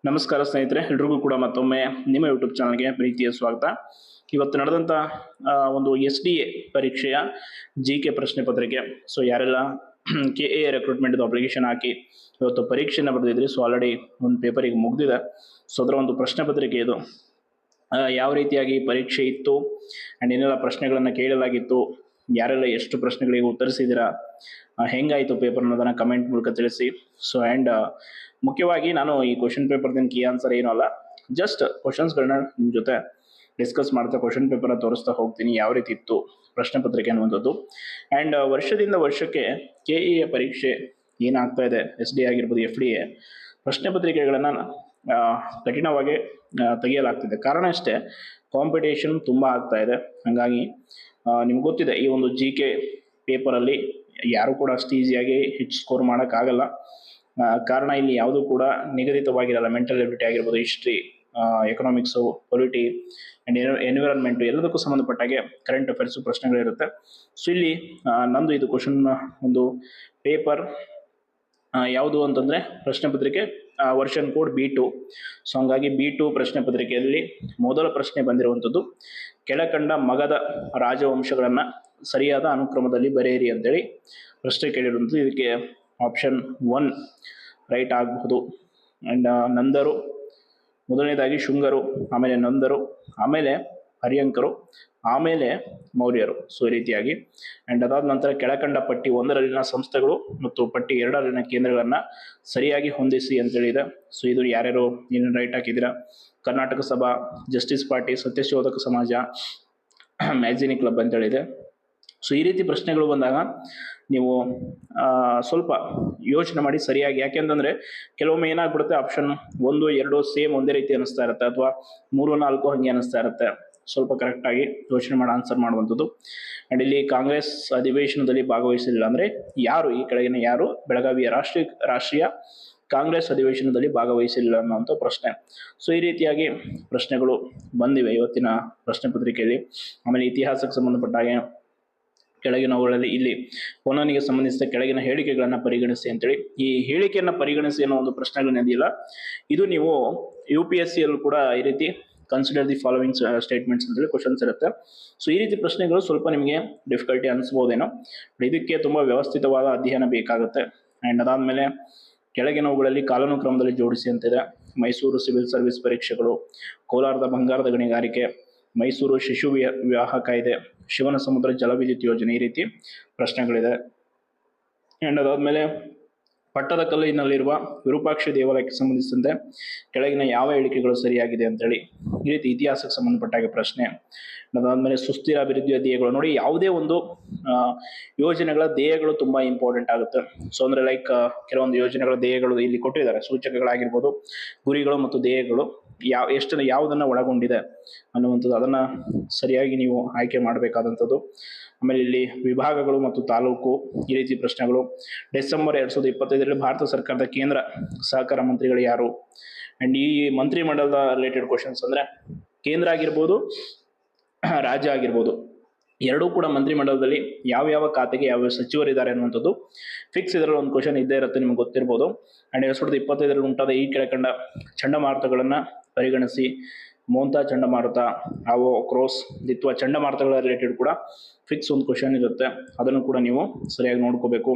ನಮಸ್ಕಾರ ಸ್ನೇಹಿತರೆ, ಎಲ್ರಿಗೂ ಕೂಡ ಮತ್ತೊಮ್ಮೆ ನಿಮ್ಮ ಯೂಟ್ಯೂಬ್ ಚಾನಲ್ಗೆ ಪ್ರೀತಿಯ ಸ್ವಾಗತ. ಇವತ್ತು ನಡೆದಂಥ ಒಂದು SDA ಪರೀಕ್ಷೆಯ GK ಪ್ರಶ್ನೆ ಪತ್ರಿಕೆ. ಸೊ ಯಾರೆಲ್ಲ KA ರೆಕ್ರೂಟ್ಮೆಂಟ್ ಅಪ್ಲಿಕೇಶನ್ ಹಾಕಿ ಇವತ್ತು ಪರೀಕ್ಷೆನ ಬರೆದಿದ್ರಿ, ಸೊ ಆಲ್ರೆಡಿ ಒಂದು ಪೇಪರಿಗೆ ಮುಗ್ದಿದೆ. ಸೊ ಅದರ ಒಂದು ಪ್ರಶ್ನೆ ಪತ್ರಿಕೆ ಇದು. ಯಾವ ರೀತಿಯಾಗಿ ಪರೀಕ್ಷೆ ಇತ್ತು ಆ್ಯಂಡ್ ಏನೆಲ್ಲ ಪ್ರಶ್ನೆಗಳನ್ನು ಕೇಳಲಾಗಿತ್ತು, ಯಾರೆಲ್ಲ ಎಷ್ಟು ಪ್ರಶ್ನೆಗಳಿಗೆ ಉತ್ತರಿಸಿದ್ದೀರಾ, ಹೆಂಗಾಯಿತು ಪೇಪರ್ ಅನ್ನೋದನ್ನು ಕಮೆಂಟ್ ಮೂಲಕ ತಿಳಿಸಿ. ಸೊ ಆ್ಯಂಡ್ ಮುಖ್ಯವಾಗಿ ನಾನು ಈ ಕ್ವಶನ್ ಪೇಪರ್ದಿಂದ ಕೀ ಆನ್ಸರ್ ಏನೂ ಅಲ್ಲ, ಜಸ್ಟ್ ಕ್ವಶನ್ಸ್ಗಳನ್ನ ನಿಮ್ಮ ಜೊತೆ ಡಿಸ್ಕಸ್ ಮಾಡ್ತಾ ಕ್ವಶನ್ ಪೇಪರ್ನ ತೋರಿಸ್ತಾ ಹೋಗ್ತೀನಿ ಯಾವ ರೀತಿ ಇತ್ತು ಪ್ರಶ್ನೆ ಪತ್ರಿಕೆ ಅನ್ನುವಂಥದ್ದು. ಆ್ಯಂಡ್ ವರ್ಷದಿಂದ ವರ್ಷಕ್ಕೆ KE ಪರೀಕ್ಷೆ ಏನಾಗ್ತಾ ಇದೆ, SDA ಆಗಿರ್ಬೋದು FDA ಪ್ರಶ್ನೆ ಪತ್ರಿಕೆಗಳನ್ನು ಕಠಿಣವಾಗಿ ತೆಗೆಯಲಾಗ್ತಿದೆ. ಕಾರಣ ಅಷ್ಟೇ, ಕಾಂಪಿಟೇಷನ್ ತುಂಬ ಆಗ್ತಾ ಇದೆ. ಹಾಗಾಗಿ ನಿಮ್ಗೆ ಗೊತ್ತಿದೆ ಈ ಒಂದು GK ಪೇಪರಲ್ಲಿ ಯಾರು ಕೂಡ ಅಷ್ಟು ಈಸಿಯಾಗಿ ಹೆಚ್ಚು ಸ್ಕೋರ್ ಮಾಡೋಕ್ಕಾಗಲ್ಲ. ಕಾರಣ ಇಲ್ಲಿ ಯಾವುದೂ ಕೂಡ ನಿಗದಿತವಾಗಿರಲ್ಲ. ಮೆಂಟಲ್ ಎಬಿಲಿಟಿ ಆಗಿರ್ಬೋದು, history, economics, polity and environment ಎಲ್ಲದಕ್ಕೂ ಸಂಬಂಧಪಟ್ಟಾಗೆ ಕರೆಂಟ್ ಅಫೇರ್ಸು ಪ್ರಶ್ನೆಗಳಿರುತ್ತೆ. ಸೊ ಇಲ್ಲಿ ನಂದು ಇದು ಕ್ವಶನ್ ಒಂದು ಪೇಪರ್ ಯಾವುದು ಅಂತಂದರೆ ಪ್ರಶ್ನೆ ಪತ್ರಿಕೆ ವರ್ಷನ್ ಕೋಡ್ B2. ಸೊ ಹಂಗಾಗಿ B2 ಪ್ರಶ್ನೆ ಪತ್ರಿಕೆಯಲ್ಲಿ ಮೊದಲ ಪ್ರಶ್ನೆ ಬಂದಿರುವಂಥದ್ದು, ಕೆಳಕಂಡ ಮಗಧ ರಾಜವಂಶಗಳನ್ನು ಸರಿಯಾದ ಅನುಕ್ರಮದಲ್ಲಿ ಬರೆಯಿರಿ ಅಂತೇಳಿ ಪ್ರಶ್ನೆ ಕೇಳಿರುವಂಥದ್ದು. ಇದಕ್ಕೆ ಆಪ್ಷನ್ 1 ರೈಟ್ ಆಗಬಹುದು. ಆ್ಯಂಡ್ ನಂದರು, ಮೊದಲನೇದಾಗಿ ಶುಂಗರು, ಆಮೇಲೆ ನಂದರು, ಆಮೇಲೆ ಹರ್ಯಂಕರು, ಆಮೇಲೆ ಮೌರ್ಯರು. ಸೊ ಈ ರೀತಿಯಾಗಿ ಆ್ಯಂಡ್ ಅದಾದ ನಂತರ ಕೆಳಕಂಡ ಪಟ್ಟಿ 1ರಲ್ಲಿನ ಸಂಸ್ಥೆಗಳು ಮತ್ತು ಪಟ್ಟಿ 2ರಲ್ಲಿನ ಕೇಂದ್ರಗಳನ್ನು ಸರಿಯಾಗಿ ಹೊಂದಿಸಿ ಅಂತೇಳಿದೆ. ಸೊ ಇದು ಯಾರ್ಯಾರು ಏನೇನು ರೈಟ್ ಹಾಕಿದ್ದೀರಾ: ಕರ್ನಾಟಕ ಸಭಾ, ಜಸ್ಟಿಸ್ ಪಾರ್ಟಿ, ಸತ್ಯಶೋಧಕ ಸಮಾಜ, ಮ್ಯಾಗ್ಝಿನಿ ಕ್ಲಬ್ ಅಂತೇಳಿದೆ. ಸೊ ಈ ರೀತಿ ಪ್ರಶ್ನೆಗಳು ಬಂದಾಗ ನೀವು ಸ್ವಲ್ಪ ಯೋಚನೆ ಮಾಡಿ ಸರಿಯಾಗಿ. ಯಾಕೆಂತಂದರೆ ಕೆಲವೊಮ್ಮೆ ಏನಾಗ್ಬಿಡುತ್ತೆ, ಆಪ್ಷನ್ 1, 2 ಸೇಮ್ ಒಂದೇ ರೀತಿ ಅನ್ನಿಸ್ತಾ ಇರುತ್ತೆ, ಅಥವಾ 3, 4 ಹಾಗೆ ಅನ್ನಿಸ್ತಾ ಇರುತ್ತೆ. ಸ್ವಲ್ಪ ಕರೆಕ್ಟಾಗಿ ಯೋಚನೆ ಮಾಡಿ ಆನ್ಸರ್ ಮಾಡುವಂಥದ್ದು. ಆ್ಯಂಡ್ ಇಲ್ಲಿ ಕಾಂಗ್ರೆಸ್ ಅಧಿವೇಶನದಲ್ಲಿ ಭಾಗವಹಿಸಲಿಲ್ಲ ಅಂದರೆ ಯಾರು, ಈ ಕೆಳಗಿನ ಯಾರು ಬೆಳಗಾವಿಯ ರಾಷ್ಟ್ರೀಯ ಕಾಂಗ್ರೆಸ್ ಅಧಿವೇಶನದಲ್ಲಿ ಭಾಗವಹಿಸಲಿಲ್ಲ ಅನ್ನೋಂಥ ಪ್ರಶ್ನೆ. ಸೊ ಈ ರೀತಿಯಾಗಿ ಪ್ರಶ್ನೆಗಳು ಬಂದಿವೆ ಇವತ್ತಿನ ಪ್ರಶ್ನೆ ಪತ್ರಿಕೆಯಲ್ಲಿ. ಆಮೇಲೆ ಇತಿಹಾಸಕ್ಕೆ ಸಂಬಂಧಪಟ್ಟ ಹಾಗೆ ಕೆಳಗಿನವುಗಳಲ್ಲಿ ಇಲ್ಲಿ ಪೊನ್ನನಿಗೆ ಸಂಬಂಧಿಸಿದ ಕೆಳಗಿನ ಹೇಳಿಕೆಗಳನ್ನು ಪರಿಗಣಿಸಿ ಅಂತೇಳಿ, ಈ ಹೇಳಿಕೆಯನ್ನು ಪರಿಗಣಿಸಿ ಅನ್ನೋ ಒಂದು ಪ್ರಶ್ನೆಗಳನ್ನಿದೆಯಲ್ಲ, ಇದು ನೀವು UPSCಯಲ್ಲೂ ಕೂಡ ಈ ರೀತಿ ಕನ್ಸಿಡರ್ ದಿ ಫಾಲೋವಿಂಗ್ ಸ್ಟೇಟ್ಮೆಂಟ್ಸ್ ಅಂತೇಳಿ ಕ್ವಶನ್ಸ್ ಇರುತ್ತೆ. ಸೊ ಈ ರೀತಿ ಪ್ರಶ್ನೆಗಳು ಸ್ವಲ್ಪ ನಿಮಗೆ ಡಿಫಿಕಲ್ಟಿ ಅನಿಸ್ಬೋದೇನೋ, ಇದಕ್ಕೆ ತುಂಬ ವ್ಯವಸ್ಥಿತವಾದ ಅಧ್ಯಯನ ಬೇಕಾಗುತ್ತೆ. ಆ್ಯಂಡ್ ಅದಾದಮೇಲೆ ಕೆಳಗಿನವುಗಳಲ್ಲಿ ಕಾಲಾನುಕ್ರಮದಲ್ಲಿ ಜೋಡಿಸಿ ಅಂತಿದೆ. ಮೈಸೂರು ಸಿವಿಲ್ ಸರ್ವಿಸ್ ಪರೀಕ್ಷೆಗಳು, ಕೋಲಾರದ ಬಂಗಾರದ ಗಣಿಗಾರಿಕೆ, ಮೈಸೂರು ಶಿಶು ವಿವಾಹ ಕಾಯ್ದೆ, ಶಿವನ ಸಮುದ್ರ ಜಲವಿದ್ಯುತ್ ಯೋಜನೆ, ಈ ರೀತಿ ಪ್ರಶ್ನೆಗಳಿದೆ. ಆ್ಯಂಡ್ ಅದಾದಮೇಲೆ ಪಟ್ಟದಕಲ್ಲಿನಲ್ಲಿರುವ ವಿರೂಪಾಕ್ಷ ದೇವಾಲಯಕ್ಕೆ ಸಂಬಂಧಿಸಿದಂತೆ ಕೆಳಗಿನ ಯಾವ ಹೇಳಿಕೆಗಳು ಸರಿಯಾಗಿದೆ ಅಂತೇಳಿ ಈ ರೀತಿ ಇತಿಹಾಸಕ್ಕೆ ಸಂಬಂಧಪಟ್ಟಾಗ ಪ್ರಶ್ನೆ. ಅದಾದಮೇಲೆ ಸುಸ್ಥಿರ ಅಭಿವೃದ್ಧಿಯ ಧ್ಯೇಯಗಳು. ನೋಡಿ, ಯಾವುದೇ ಒಂದು ಯೋಜನೆಗಳ ಧ್ಯೇಯಗಳು ತುಂಬ ಇಂಪಾರ್ಟೆಂಟ್ ಆಗುತ್ತೆ. ಸೊ ಅಂದರೆ ಲೈಕ್ ಕೆಲವೊಂದು ಯೋಜನೆಗಳ ಧ್ಯೇಯಗಳು ಇಲ್ಲಿ ಕೊಟ್ಟಿದ್ದಾರೆ, ಸೂಚಕಗಳಾಗಿರ್ಬೋದು, ಗುರಿಗಳು ಮತ್ತು ಧ್ಯೇಯಗಳು ಯಾವುದನ್ನು ಒಳಗೊಂಡಿದೆ ಅನ್ನುವಂಥದ್ದು, ಅದನ್ನು ಸರಿಯಾಗಿ ನೀವು ಆಯ್ಕೆ ಮಾಡಬೇಕಾದಂಥದ್ದು. ಆಮೇಲೆ ಇಲ್ಲಿ ವಿಭಾಗಗಳು ಮತ್ತು ತಾಲೂಕು, ಈ ರೀತಿ ಪ್ರಶ್ನೆಗಳು. ಡಿಸೆಂಬರ್ 2025ರಲ್ಲಿ ಭಾರತ ಸರ್ಕಾರದ ಕೇಂದ್ರ ಸಹಕಾರ ಮಂತ್ರಿಗಳು ಯಾರು? ಆ್ಯಂಡ್ ಈ ಮಂತ್ರಿಮಂಡಲದ ರಿಲೇಟೆಡ್ ಕ್ವಶನ್ಸ್ ಅಂದರೆ ಕೇಂದ್ರ ಆಗಿರ್ಬೋದು, ರಾಜ್ಯ ಆಗಿರ್ಬೋದು, ಎರಡೂ ಕೂಡ ಮಂತ್ರಿಮಂಡಲದಲ್ಲಿ ಯಾವ ಖಾತೆಗೆ ಯಾವ ಸಚಿವರಿದ್ದಾರೆ ಅನ್ನುವಂಥದ್ದು ಫಿಕ್ಸ್. ಇದರಲ್ಲಿ ಒಂದು ಕ್ವಶನ್ ಇದ್ದೇ ಇರುತ್ತೆ, ನಿಮ್ಗೆ ಗೊತ್ತಿರ್ಬೋದು. ಆ್ಯಂಡ್ 2025ರಲ್ಲಿ ಉಂಟಾದ ಈ ಕೆಳಕಂಡ ಚಂಡಮಾರುತಗಳನ್ನು ಪರಿಗಣಿಸಿ. ಮೋಂತಾ ಚಂಡಮಾರುತ, ಆವೋ, ಕ್ರೋಸ್, ದಿತ್ವ ಚಂಡಮಾರುತಗಳ ರಿಲೇಟೆಡ್ ಕೂಡ ಫಿಕ್ಸ್ ಒಂದು ಕ್ವಶನ್ ಇರುತ್ತೆ, ಅದನ್ನು ಕೂಡ ನೀವು ಸರಿಯಾಗಿ ನೋಡ್ಕೋಬೇಕು.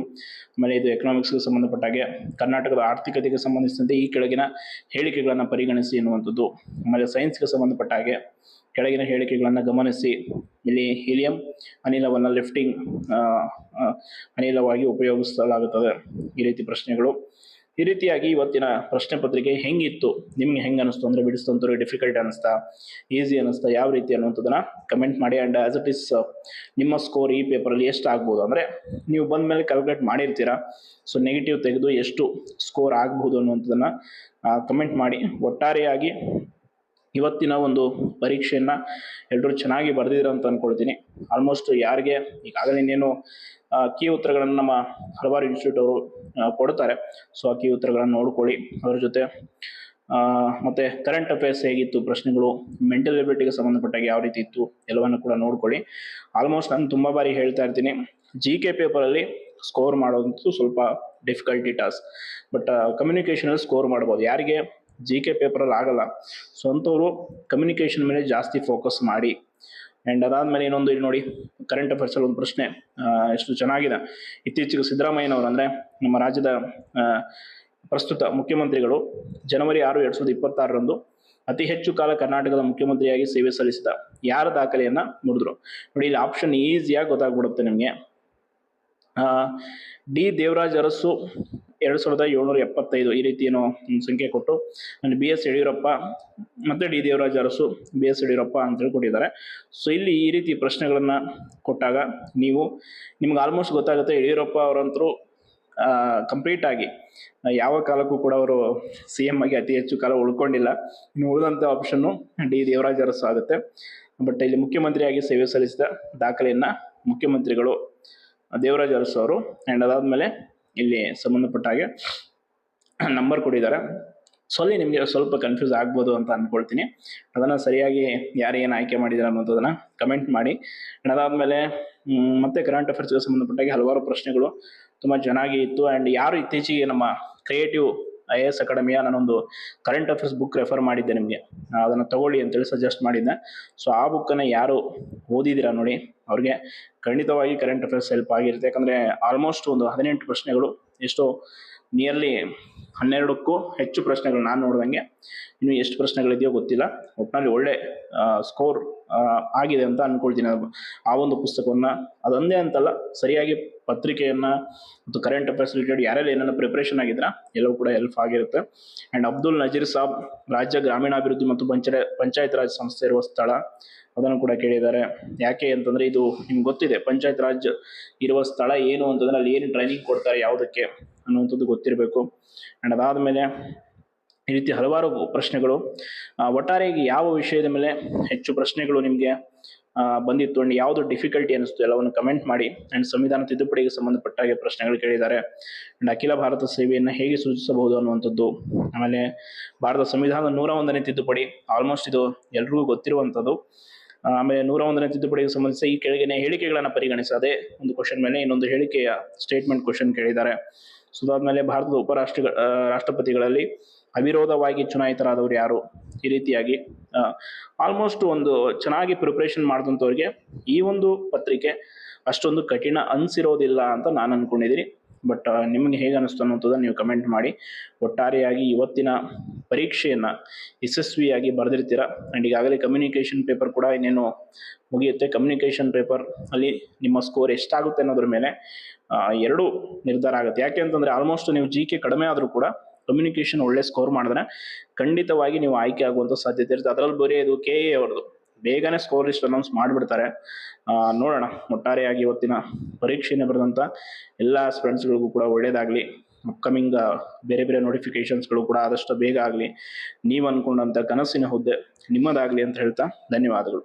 ಆಮೇಲೆ ಇದು ಎಕನಾಮಿಕ್ಸ್ಗೆ ಸಂಬಂಧಪಟ್ಟಾಗೆ ಕರ್ನಾಟಕದ ಆರ್ಥಿಕತೆಗೆ ಸಂಬಂಧಿಸಿದಂತೆ ಈ ಕೆಳಗಿನ ಹೇಳಿಕೆಗಳನ್ನು ಪರಿಗಣಿಸಿ ಎನ್ನುವಂಥದ್ದು. ಆಮೇಲೆ ಸೈನ್ಸ್ಗೆ ಸಂಬಂಧಪಟ್ಟ ಹಾಗೆ ಕೆಳಗಿನ ಹೇಳಿಕೆಗಳನ್ನು ಗಮನಿಸಿ. ಇಲ್ಲಿ ಹೀಲಿಯಂ ಅನಿಲವನ್ನು ಲಿಫ್ಟಿಂಗ್ ಅನಿಲವಾಗಿ ಉಪಯೋಗಿಸಲಾಗುತ್ತದೆ, ಈ ರೀತಿ ಪ್ರಶ್ನೆಗಳು. ಈ ರೀತಿಯಾಗಿ ಇವತ್ತಿನ ಪ್ರಶ್ನೆ ಪತ್ರಿಕೆ ಹೆಂಗಿತ್ತು, ನಿಮ್ಗೆ ಹೆಂಗೆ ಅನಿಸ್ತು, ಅಂದರೆ ಬಿಡಿಸ್ತಂತವ್ರಿಗೆ ಡಿಫಿಕಲ್ಟ್ ಅನ್ನಿಸ್ತಾ, ಈಸಿ ಅನ್ನಿಸ್ತಾ, ಯಾವ ರೀತಿ ಅನ್ನುವಂಥದ್ದನ್ನು ಕಮೆಂಟ್ ಮಾಡಿ. ಆ್ಯಂಡ್ ಆ್ಯಸ್ ಇಟ್ ಈಸ್ ನಿಮ್ಮ ಸ್ಕೋರ್ ಈ ಪೇಪರಲ್ಲಿ ಎಷ್ಟು ಆಗ್ಬೋದು ಅಂದರೆ ನೀವು ಬಂದ ಮೇಲೆ ಕ್ಯಾಲ್ಕುಲೇಟ್ ಮಾಡಿರ್ತೀರಾ. ಸೊ ನೆಗೆಟಿವ್ ತೆಗೆದು ಎಷ್ಟು ಸ್ಕೋರ್ ಆಗ್ಬೋದು ಅನ್ನುವಂಥದ್ದನ್ನು ಕಮೆಂಟ್ ಮಾಡಿ. ಒಟ್ಟಾರೆಯಾಗಿ ಇವತ್ತಿನ ಒಂದು ಪರೀಕ್ಷೆಯನ್ನು ಎಲ್ಲರೂ ಚೆನ್ನಾಗಿ ಬರೆದಿದ್ರು ಅಂತ ಅಂದ್ಕೊಳ್ತೀನಿ. ಆಲ್ಮೋಸ್ಟ್ ಯಾರಿಗೆ ಈಗಾಗಲೇ ಇನ್ನೇನು ಕೀ ಉತ್ತರಗಳನ್ನು ನಮ್ಮ ಹಲವಾರು ಇನ್ಸ್ಟಿಟ್ಯೂಟ್ ಅವರು ಕೊಡ್ತಾರೆ. ಸೊ ಆ ಕೀ ಉತ್ತರಗಳನ್ನು ನೋಡ್ಕೊಳ್ಳಿ. ಅದರ ಜೊತೆ ಮತ್ತು ಕರೆಂಟ್ ಅಫೇರ್ಸ್ ಹೇಗಿತ್ತು ಪ್ರಶ್ನೆಗಳು, ಮೆಂಟಲ್ ಎಬಿಲಿಟಿಗೆ ಸಂಬಂಧಪಟ್ಟಾಗ ಯಾವ ರೀತಿ ಇತ್ತು ಎಲ್ಲವನ್ನು ಕೂಡ ನೋಡ್ಕೊಳ್ಳಿ. ಆಲ್ಮೋಸ್ಟ್ ನಾನು ತುಂಬ ಬಾರಿ ಹೇಳ್ತಾ ಇರ್ತೀನಿ, GK ಪೇಪರಲ್ಲಿ ಸ್ಕೋರ್ ಮಾಡೋದಂತೂ ಸ್ವಲ್ಪ ಡಿಫಿಕಲ್ಟಿ ಟಾಸ್ಕ್, ಬಟ್ ಕಮ್ಯುನಿಕೇಷನಲ್ಲಿ ಸ್ಕೋರ್ ಮಾಡ್ಬೋದು. ಯಾರಿಗೆ ಜಿ ಕೆ ಪೇಪರಲ್ಲಿ ಆಗಲ್ಲ. ಸೊ ಅಂಥವ್ರು ಕಮ್ಯುನಿಕೇಷನ್ ಮೇಲೆ ಜಾಸ್ತಿ ಫೋಕಸ್ ಮಾಡಿ. ಆ್ಯಂಡ್ ಅದಾದಮೇಲೆ ಇನ್ನೊಂದು ಇಲ್ಲಿ ನೋಡಿ, ಕರೆಂಟ್ ಅಫೇರ್ಸಲ್ಲಿ ಒಂದು ಪ್ರಶ್ನೆ ಎಷ್ಟು ಚೆನ್ನಾಗಿದೆ. ಇತ್ತೀಚೆಗೆ ಸಿದ್ದರಾಮಯ್ಯನವರು ಅಂದರೆ ನಮ್ಮ ರಾಜ್ಯದ ಪ್ರಸ್ತುತ ಮುಖ್ಯಮಂತ್ರಿಗಳು ಜನವರಿ 6, 2026 ಅತಿ ಹೆಚ್ಚು ಕಾಲ ಕರ್ನಾಟಕದ ಮುಖ್ಯಮಂತ್ರಿಯಾಗಿ ಸೇವೆ ಸಲ್ಲಿಸಿದ ಯಾರ ದಾಖಲೆಯನ್ನು ಮುರಿದ್ರು? ನೋಡಿ, ಇಲ್ಲಿ ಆಪ್ಷನ್ ಈಸಿಯಾಗಿ ಗೊತ್ತಾಗ್ಬಿಡುತ್ತೆ ನಿಮಗೆ. ಡಿ ದೇವರಾಜ್ ಅರಸು 2775 ಈ ರೀತಿ ಏನೋ ಒಂದು ಸಂಖ್ಯೆ ಕೊಟ್ಟು ಬಿ ಎಸ್ ಯಡಿಯೂರಪ್ಪ ಮತ್ತು D Devaraj Urs B S Yediyurappa ಅಂತೇಳಿ ಕೊಟ್ಟಿದ್ದಾರೆ. ಸೊ ಇಲ್ಲಿ ಈ ರೀತಿ ಪ್ರಶ್ನೆಗಳನ್ನು ಕೊಟ್ಟಾಗ ನಿಮ್ಗೆ ಆಲ್ಮೋಸ್ಟ್ ಗೊತ್ತಾಗುತ್ತೆ, ಯಡಿಯೂರಪ್ಪ ಅವರಂತರೂ ಕಂಪ್ಲೀಟ್ ಆಗಿ ಯಾವ ಕಾಲಕ್ಕೂ ಕೂಡ ಅವರು ಸಿ ಎಮ್ ಆಗಿ ಅತಿ ಹೆಚ್ಚು ಕಾಲ ಉಳ್ಕೊಂಡಿಲ್ಲ. ಇನ್ನು ಉಳಿದಂಥ ಆಪ್ಷನ್ನು ಡಿ ದೇವರಾಜ್ ಅರಸು ಆಗುತ್ತೆ. ಬಟ್ ಇಲ್ಲಿ ಮುಖ್ಯಮಂತ್ರಿಯಾಗಿ ಸೇವೆ ಸಲ್ಲಿಸಿದ ದಾಖಲೆಯನ್ನು ಮುಖ್ಯಮಂತ್ರಿಗಳು ದೇವರಾಜ್ ಅರಸು ಅವರು. ಆ್ಯಂಡ್ ಅದಾದಮೇಲೆ ಇಲ್ಲಿ ಸಂಬಂಧಪಟ್ಟ ಹಾಗೆ ನಂಬರ್ ಕೊಟ್ಟಿದ್ದಾರೆ. ಸೊ ಅಲ್ಲಿ ನಿಮಗೆ ಸ್ವಲ್ಪ ಕನ್ಫ್ಯೂಸ್ ಆಗ್ಬೋದು ಅಂತ ಅಂದ್ಕೊಳ್ತೀನಿ. ಅದನ್ನು ಸರಿಯಾಗಿ ಯಾರೇನು ಆಯ್ಕೆ ಮಾಡಿದ್ದಾರೆ ಅನ್ನೋದನ್ನು ಕಮೆಂಟ್ ಮಾಡಿ. ಅದಾದಮೇಲೆ ಮತ್ತೆ ಕರೆಂಟ್ ಅಫೇರ್ಸ್ಗೆ ಸಂಬಂಧಪಟ್ಟಾಗೆ ಹಲವಾರು ಪ್ರಶ್ನೆಗಳು ತುಂಬ ಚೆನ್ನಾಗಿ ಇತ್ತು. ಆ್ಯಂಡ್ ಯಾರು ಇತ್ತೀಚೆಗೆ ನಮ್ಮ ಕ್ರಿಯೇಟಿವ್ IAS ಅಕಾಡೆಮಿಯ ನಾನೊಂದು ಕರೆಂಟ್ ಅಫೇರ್ಸ್ ಬುಕ್ ರೆಫರ್ ಮಾಡಿದ್ದೆ ನಿಮಗೆ, ಅದನ್ನು ತಗೊಳ್ಳಿ ಅಂತೇಳಿ ಸಜೆಸ್ಟ್ ಮಾಡಿದ್ದೆ. ಸೊ ಆ ಬುಕ್ಕನ್ನು ಯಾರು ಓದಿದ್ದೀರಾ ನೋಡಿ, ಅವ್ರಿಗೆ ಖಂಡಿತವಾಗಿ ಕರೆಂಟ್ ಅಫೇರ್ಸ್ ಹೆಲ್ಪ್ ಆಗಿರುತ್ತೆ. ಯಾಕಂದರೆ ಆಲ್ಮೋಸ್ಟ್ ಒಂದು 18 ಪ್ರಶ್ನೆಗಳು, ಎಷ್ಟೋ ನಿಯರ್ಲಿ 12ಕ್ಕೂ ಹೆಚ್ಚು ಪ್ರಶ್ನೆಗಳು ನಾನು ನೋಡಿದಂಗೆ. ಇನ್ನು ಎಷ್ಟು ಪ್ರಶ್ನೆಗಳಿದೆಯೋ ಗೊತ್ತಿಲ್ಲ, ಒಟ್ಟಿನಲ್ಲಿ ಒಳ್ಳೆ ಸ್ಕೋರ್ ಆಗಿದೆ ಅಂತ ಅಂದ್ಕೊಳ್ತೀನಿ. ಆ ಒಂದು ಪುಸ್ತಕವನ್ನು ಅದೊಂದೇ ಅಂತಲ್ಲ, ಸರಿಯಾಗಿ ಪತ್ರಿಕೆಯನ್ನು ಮತ್ತು ಕರೆಂಟ್ ಅಫೇರ್ಸ್ ರಿಲೇಟೆಡ್ ಯಾರೆಲ್ಲ ಏನೇನು ಪ್ರಿಪ್ರೇಷನ್ ಆಗಿದ್ರೆ ಎಲ್ಲವೂ ಕೂಡ ಹೆಲ್ಪ್ ಆಗಿರುತ್ತೆ. ಆ್ಯಂಡ್ ಅಬ್ದುಲ್ ನಜೀರ್ ಸಾಬ್ ರಾಜ್ಯ ಗ್ರಾಮೀಣಾಭಿವೃದ್ಧಿ ಮತ್ತು ಪಂಚಾಯತ್ ರಾಜ್ ಸಂಸ್ಥೆ ಇರುವ ಸ್ಥಳ, ಅದನ್ನು ಕೂಡ ಕೇಳಿದ್ದಾರೆ. ಯಾಕೆ ಅಂತಂದರೆ ಇದು ನಿಮ್ಗೆ ಗೊತ್ತಿದೆ, ಪಂಚಾಯತ್ ರಾಜ್ ಇರುವ ಸ್ಥಳ ಏನು ಅಂತಂದರೆ ಅಲ್ಲಿ ಏನು ಟ್ರೈನಿಂಗ್ ಕೊಡ್ತಾರೆ ಯಾವುದಕ್ಕೆ ಅನ್ನುವಂಥದ್ದು ಗೊತ್ತಿರಬೇಕು. ಆ್ಯಂಡ್ ಅದಾದಮೇಲೆ ಈ ರೀತಿ ಹಲವಾರು ಪ್ರಶ್ನೆಗಳು. ಒಟ್ಟಾರೆಯಾಗಿ ಯಾವ ವಿಷಯದ ಮೇಲೆ ಹೆಚ್ಚು ಪ್ರಶ್ನೆಗಳು ನಿಮಗೆ ಬಂದಿತ್ತು ಆ್ಯಂಡ್ ಯಾವುದು ಡಿಫಿಕಲ್ಟಿ ಅನ್ನಿಸ್ತು ಎಲ್ಲವನ್ನು ಕಮೆಂಟ್ ಮಾಡಿ. ಆ್ಯಂಡ್ ಸಂವಿಧಾನ ತಿದ್ದುಪಡಿಗೆ ಸಂಬಂಧಪಟ್ಟಾಗೆ ಪ್ರಶ್ನೆಗಳು ಕೇಳಿದ್ದಾರೆ. ಆ್ಯಂಡ್ ಅಖಿಲ ಭಾರತ ಸೇವೆಯನ್ನು ಹೇಗೆ ಸೂಚಿಸಬಹುದು ಅನ್ನುವಂಥದ್ದು. ಆಮೇಲೆ ಭಾರತ ಸಂವಿಧಾನದ 101ನೇ ತಿದ್ದುಪಡಿ, ಆಲ್ಮೋಸ್ಟ್ ಇದು ಎಲ್ರಿಗೂ ಗೊತ್ತಿರುವಂಥದ್ದು. ಆಮೇಲೆ 101ನೇ ತಿದ್ದುಪಡಿಗೆ ಸಂಬಂಧಿಸಿ ಈ ಕೆಳಗಿನ ಹೇಳಿಕೆಗಳನ್ನು ಪರಿಗಣಿಸದೆ ಒಂದು ಕ್ವಶನ್ ಮೇಲೆ ಇನ್ನೊಂದು ಹೇಳಿಕೆಯ ಸ್ಟೇಟ್ಮೆಂಟ್ ಕ್ವಶನ್ ಕೇಳಿದ್ದಾರೆ. ಸೊ ಅದಾದಮೇಲೆ ಭಾರತದ ರಾಷ್ಟ್ರಪತಿಗಳಲ್ಲಿ ಅವಿರೋಧವಾಗಿ ಚುನಾಯಿತರಾದವರು ಯಾರು, ಈ ರೀತಿಯಾಗಿ ಆಲ್ಮೋಸ್ಟ್ ಒಂದು ಚೆನ್ನಾಗಿ ಪ್ರಿಪ್ರೇಷನ್ ಮಾಡಿದಂಥವ್ರಿಗೆ ಈ ಒಂದು ಪತ್ರಿಕೆ ಅಷ್ಟೊಂದು ಕಠಿಣ ಅನಿಸಿರೋದಿಲ್ಲ ಅಂತ ನಾನು ಅಂದ್ಕೊಂಡಿದ್ದೀನಿ. ಬಟ್ ನಿಮಗೆ ಹೇಗೆ ಅನ್ನಿಸ್ತು ಅನ್ನೋಂಥದ್ದನ್ನು ನೀವು ಕಮೆಂಟ್ ಮಾಡಿ. ಒಟ್ಟಾರೆಯಾಗಿ ಇವತ್ತಿನ ಪರೀಕ್ಷೆಯನ್ನು ಯಶಸ್ವಿಯಾಗಿ ಬರೆದಿರ್ತೀರ. ಆ್ಯಂಡ್ ಈಗಾಗಲೇ ಕಮ್ಯುನಿಕೇಷನ್ ಪೇಪರ್ ಕೂಡ ಇನ್ನೇನು ಮುಗಿಯುತ್ತೆ. ಕಮ್ಯುನಿಕೇಷನ್ ಪೇಪರ್ ಅಲ್ಲಿ ನಿಮ್ಮ ಸ್ಕೋರ್ ಎಷ್ಟಾಗುತ್ತೆ ಅನ್ನೋದ್ರ ಮೇಲೆ ಎರಡೂ ನಿರ್ಧಾರ ಆಗುತ್ತೆ. ಯಾಕೆ ಅಂತಂದರೆ ಆಲ್ಮೋಸ್ಟ್ ನೀವು GK ಕಡಿಮೆ ಆದರೂ ಕೂಡ ಕಮ್ಯುನಿಕೇಷನ್ ಒಳ್ಳೆ ಸ್ಕೋರ್ ಮಾಡಿದ್ರೆ ಖಂಡಿತವಾಗಿ ನೀವು ಆಯ್ಕೆ ಆಗುವಂಥ ಸಾಧ್ಯತೆ ಇರುತ್ತೆ. ಅದರಲ್ಲಿ ಬರೀ ಇದು KA ಅವ್ರದ್ದು ಬೇಗನೆ ಸ್ಕೋರ್ ಲಿಸ್ಟ್ ಅನೌನ್ಸ್ ಮಾಡಿಬಿಡ್ತಾರೆ. ನೋಡೋಣ. ಒಟ್ಟಾರೆಯಾಗಿ ಇವತ್ತಿನ ಪರೀಕ್ಷೆಯನ್ನು ಬರೆದಂಥ ಎಲ್ಲ ಸ್ಟೂಡೆಂಟ್ಸ್ಗಳಿಗೂ ಕೂಡ ಒಳ್ಳೆಯದಾಗಲಿ. ಅಪ್ಕಮಿಂಗ್ ಬೇರೆ ಬೇರೆ ನೋಟಿಫಿಕೇಷನ್ಸ್ಗಳು ಕೂಡ ಆದಷ್ಟು ಬೇಗ ಆಗಲಿ. ನೀವು ಅಂದ್ಕೊಂಡಂಥ ಕನಸಿನ ಹುದ್ದೆ ನಿಮ್ಮದಾಗಲಿ ಅಂತ ಹೇಳ್ತಾ ಧನ್ಯವಾದಗಳು.